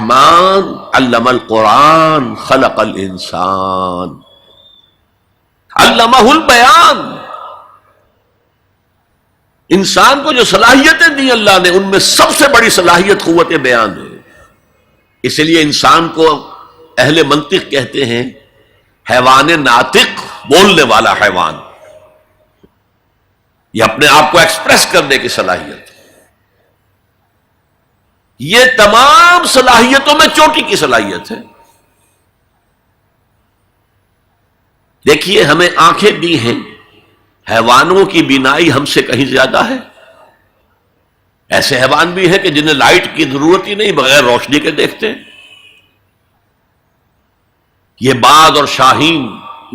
الرحمن علم القرآن خلق الانسان علمہ البیان. انسان کو جو صلاحیتیں دی اللہ نے، ان میں سب سے بڑی صلاحیت قوت بیان ہے. اس لیے انسان کو اہل منطق کہتے ہیں حیوان ناطق، بولنے والا حیوان. یہ اپنے آپ کو ایکسپریس کرنے کی صلاحیت. یہ تمام صلاحیتوں میں چوٹی کی صلاحیت ہے. دیکھیے ہمیں آنکھیں دی ہیں، حیوانوں کی بینائی ہم سے کہیں زیادہ ہے. ایسے حیوان بھی ہیں کہ جنہیں لائٹ کی ضرورت ہی نہیں، بغیر روشنی کے دیکھتے ہیں. یہ باز اور شاہین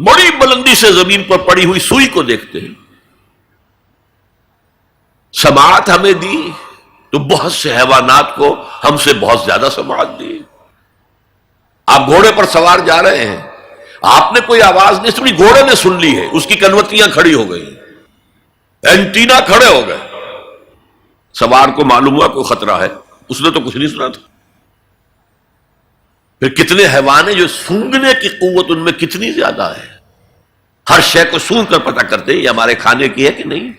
بڑی بلندی سے زمین پر پڑی ہوئی سوئی کو دیکھتے ہیں. سماعت ہمیں دی تو بہت سے حیوانات کو ہم سے بہت زیادہ سماعت دی. آپ گھوڑے پر سوار جا رہے ہیں، آپ نے کوئی آواز نہیں سنی، گھوڑے نے سن لی ہے، اس کی کنوتیاں کھڑی ہو گئی، اینٹینا کھڑے ہو گئے. سوار کو معلوم ہوا کوئی خطرہ ہے، اس نے تو کچھ نہیں سنا تھا. پھر کتنے حیوان ہیں جو سونگنے کی قوت ان میں کتنی زیادہ ہے، ہر شے کو سونگ کر پتہ کرتے ہیں یہ ہمارے کھانے کی ہے کہ نہیں.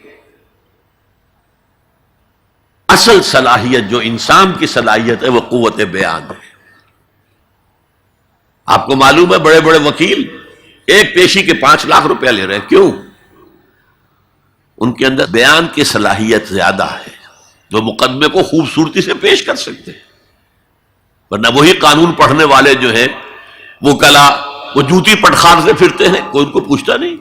اصل صلاحیت جو انسان کی صلاحیت ہے وہ قوت بیان ہے. آپ کو معلوم ہے بڑے بڑے وکیل ایک پیشی کے 5 لاکھ روپیہ لے رہے ہیں. کیوں؟ ان کے اندر بیان کی صلاحیت زیادہ ہے، جو مقدمے کو خوبصورتی سے پیش کر سکتے ہیں. ورنہ وہی قانون پڑھنے والے جو ہیں وہ کلا وہ جوتی پٹخار سے پھرتے ہیں، کوئی ان کو پوچھتا نہیں.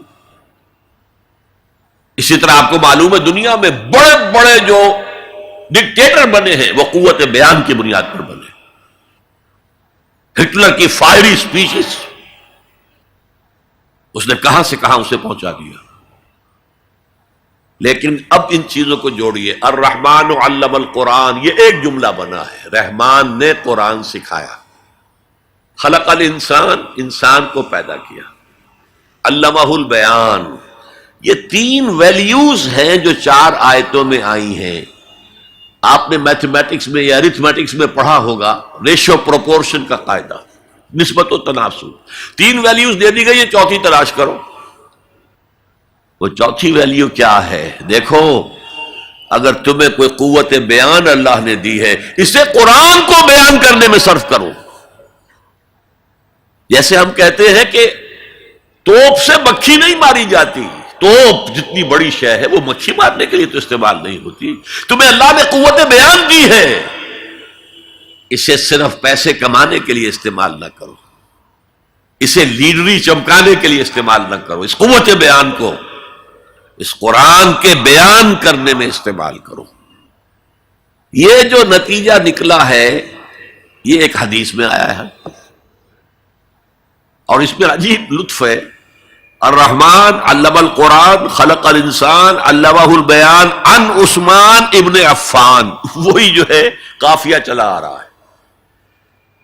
اسی طرح آپ کو معلوم ہے دنیا میں بڑے بڑے جو ڈکٹیٹر بنے ہیں وہ قوت بیان کی بنیاد پر بنے. ہٹلر کی فائری سپیچز اس نے کہاں سے کہاں اسے پہنچا دیا. لیکن اب ان چیزوں کو جوڑیے، الرحمن علم القرآن، یہ ایک جملہ بنا ہے. رحمان نے قرآن سکھایا، خلق الانسان، انسان کو پیدا کیا، علمہ البیان. یہ 3 ویلیوز ہیں جو 4 آیتوں میں آئی ہیں. آپ نے میتھمیٹکس میں یا ارتھمیٹکس میں پڑھا ہوگا ریشو پروپورشن کا قاعدہ، نسبت و تناسب. 3 ویلیوز دے دی گئی ہے، چوتھی تلاش کرو. وہ چوتھی ویلیو کیا ہے؟ دیکھو، اگر تمہیں کوئی قوت بیان اللہ نے دی ہے، اسے قرآن کو بیان کرنے میں صرف کرو. جیسے ہم کہتے ہیں کہ توپ سے مکھی نہیں ماری جاتی، توپ جتنی بڑی شے ہے وہ مکھی مارنے کے لیے تو استعمال نہیں ہوتی. تمہیں اللہ نے قوت بیان دی ہے، اسے صرف پیسے کمانے کے لیے استعمال نہ کرو، اسے لیڈری چمکانے کے لیے استعمال نہ کرو. اس قوت بیان کو اس قرآن کے بیان کرنے میں استعمال کرو. یہ جو نتیجہ نکلا ہے یہ ایک حدیث میں آیا ہے اور اس میں عجیب لطف ہے. الرحمن علم القرآن خلق الانسان علمہ البیان عن عثمان ابن عفان. وہی جو ہے قافیہ چلا آ رہا ہے،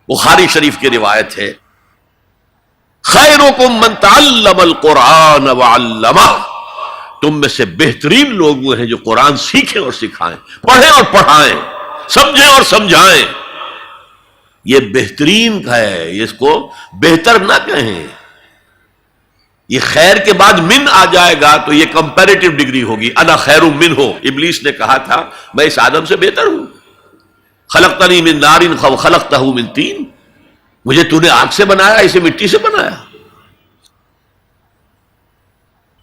بخاری شریف کی روایت ہے، خیرکم من تعلم القرآن وعلمہ. تم میں سے بہترین لوگ وہ ہیں جو قرآن سیکھیں اور سکھائیں، پڑھیں اور پڑھائیں، سمجھیں اور سمجھائیں. یہ بہترین ہے، اس کو بہتر نہ کہیں. یہ خیر کے بعد من آ جائے گا تو یہ کمپیریٹو ڈگری ہوگی. انا خیر منہ، ابلیس نے کہا تھا میں اس آدم سے بہتر ہوں. خلقتنی من نار خلقتہ من طین، مجھے تو نے آگ سے بنایا، اسے مٹی سے بنایا.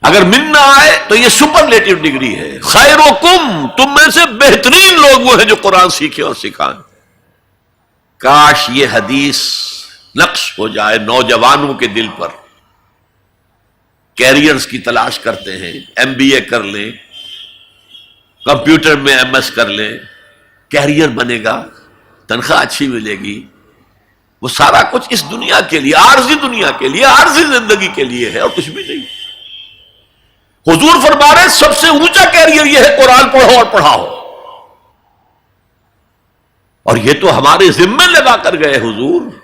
اگر من نہ آئے تو یہ سپرلیٹو ڈگری ہے. خیرکم، تم میں سے بہترین لوگ وہ ہیں جو قرآن سیکھیں اور سکھائیں. کاش یہ حدیث نقش ہو جائے نوجوانوں کے دل پر. کیریئرز کی تلاش کرتے ہیں، ایم بی اے کر لیں، کمپیوٹر میں ایم ایس کر لیں، کیریئر بنے گا، تنخواہ اچھی ملے گی. وہ سارا کچھ اس دنیا کے لیے، عارضی دنیا کے لیے، عارضی زندگی کے لیے ہے اور کچھ بھی نہیں. حضور فرما رہے سب سے اونچا کیریئر یہ ہے قرآن پڑھو اور پڑھاؤ. اور یہ تو ہمارے ذمے لگا کر گئے حضور.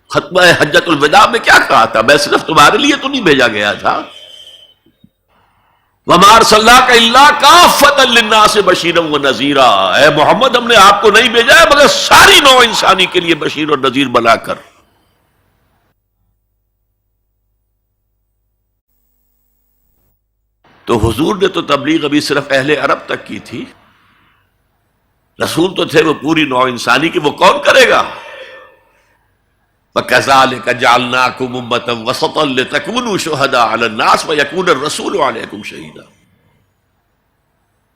ختمہ حجت الوداع میں کیا کہا تھا؟ میں صرف تمہارے لیے تو نہیں بھیجا گیا تھا. وَمَا أَرْسَلْنَاكَ إِلَّا كَافَّةً لِلنَّاسِ بَشِيرًا وَنَذِيرًا، اے محمد ہم نے آپ کو نہیں بھیجا ہے مگر ساری نوع انسانی کے لیے بشیر اور نذیر بنا کر۔ تو حضور نے تو تبلیغ ابھی صرف اہل عرب تک کی تھی، رسول تو تھے وہ پوری نوع انسانی کی، وہ کون کرے گا؟ وَكَذَلِكَ جَعَلْنَاكُمْ أُمَّةً وَسَطًا لِتَكُونُوا شُهَدَاءَ عَلَى النَّاسِ وَيَكُونَ الرَّسُولُ عَلَيْكُمْ شَهِيدًا۔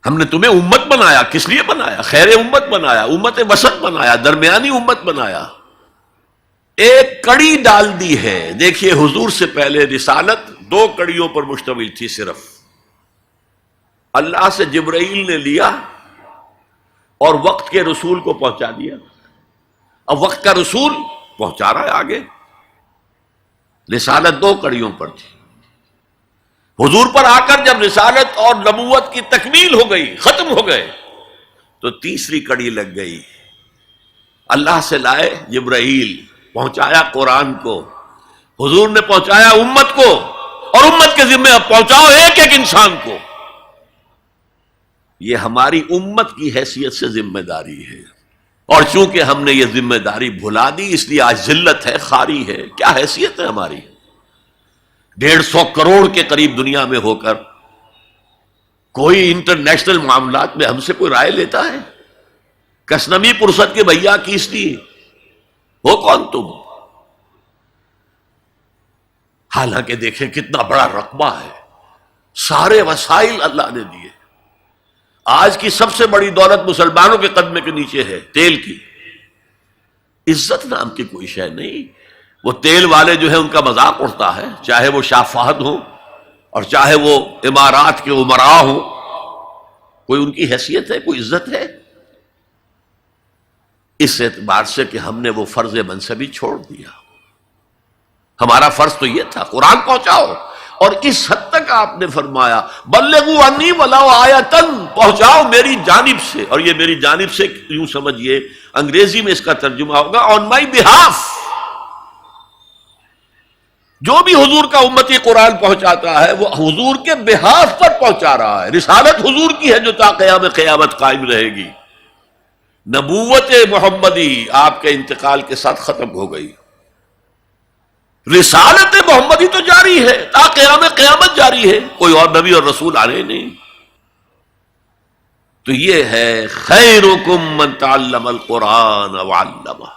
ہم نے تمہیں امت بنایا، کس لیے بنایا؟ خیر امت بنایا، امت وسط بنایا، درمیانی امت بنایا، ایک کڑی ڈال دی ہے۔ دیکھیے حضور سے پہلے رسالت دو کڑیوں پر مشتمل تھی صرف، اللہ سے جبرائیل نے لیا اور وقت کے رسول کو پہنچا دیا، اب وقت کا رسول پہنچا رہا ہے آگے۔ رسالت دو کڑیوں پر تھی، حضور پر آ کر جب رسالت اور نبوت کی تکمیل ہو گئی، ختم ہو گئے، تو تیسری کڑی لگ گئی، اللہ سے لائے جبرائیل، پہنچایا قرآن کو، حضور نے پہنچایا امت کو، اور امت کے ذمہ اب پہنچاؤ ایک ایک انسان کو۔ یہ ہماری امت کی حیثیت سے ذمہ داری ہے، اور چونکہ ہم نے یہ ذمہ داری بھلا دی اس لیے آج ذلت ہے، خاری ہے۔ کیا حیثیت ہے ہماری؟ 150 کروڑ کے قریب دنیا میں ہو کر کوئی انٹرنیشنل معاملات میں ہم سے کوئی رائے لیتا ہے؟ کسنمی پرست کے بھیا کیس لیے ہو کون تم؟ حالانکہ دیکھیں کتنا بڑا رقبہ ہے، سارے وسائل اللہ نے دیے۔ آج کی سب سے بڑی دولت مسلمانوں کے قدمے کے نیچے ہے، تیل کی۔ عزت نام کی کوئی شے نہیں۔ وہ تیل والے جو ہے ان کا مذاق اڑتا ہے، چاہے وہ شاہ فہد ہوں اور چاہے وہ امارات کے امراء ہوں، کوئی ان کی حیثیت ہے، کوئی عزت ہے؟ اس اعتبار سے کہ ہم نے وہ فرض منصبی چھوڑ دیا۔ ہمارا فرض تو یہ تھا قرآن پہنچاؤ، اور اس حد تک آپ نے فرمایا بلغوا عنی ولو آیۃ، پہنچاؤ میری جانب سے، اور یہ میری جانب سے یوں سمجھیے انگریزی میں اس کا ترجمہ ہوگا آن مائی بہاف۔ جو بھی حضور کا امتی قرآن پہنچاتا ہے وہ حضور کے بہاف پر پہنچا رہا ہے۔ رسالت حضور کی ہے جو تا قیام قیامت قائم رہے گی۔ نبوت محمدی آپ کے انتقال کے ساتھ ختم ہو گئی، رسالت محمدی تو جاری ہے، تا قیام قیامت جاری ہے، کوئی اور نبی اور رسول آ رہے نہیں۔ تو یہ ہے خیرکم من تعلم القرآن وعلمہ۔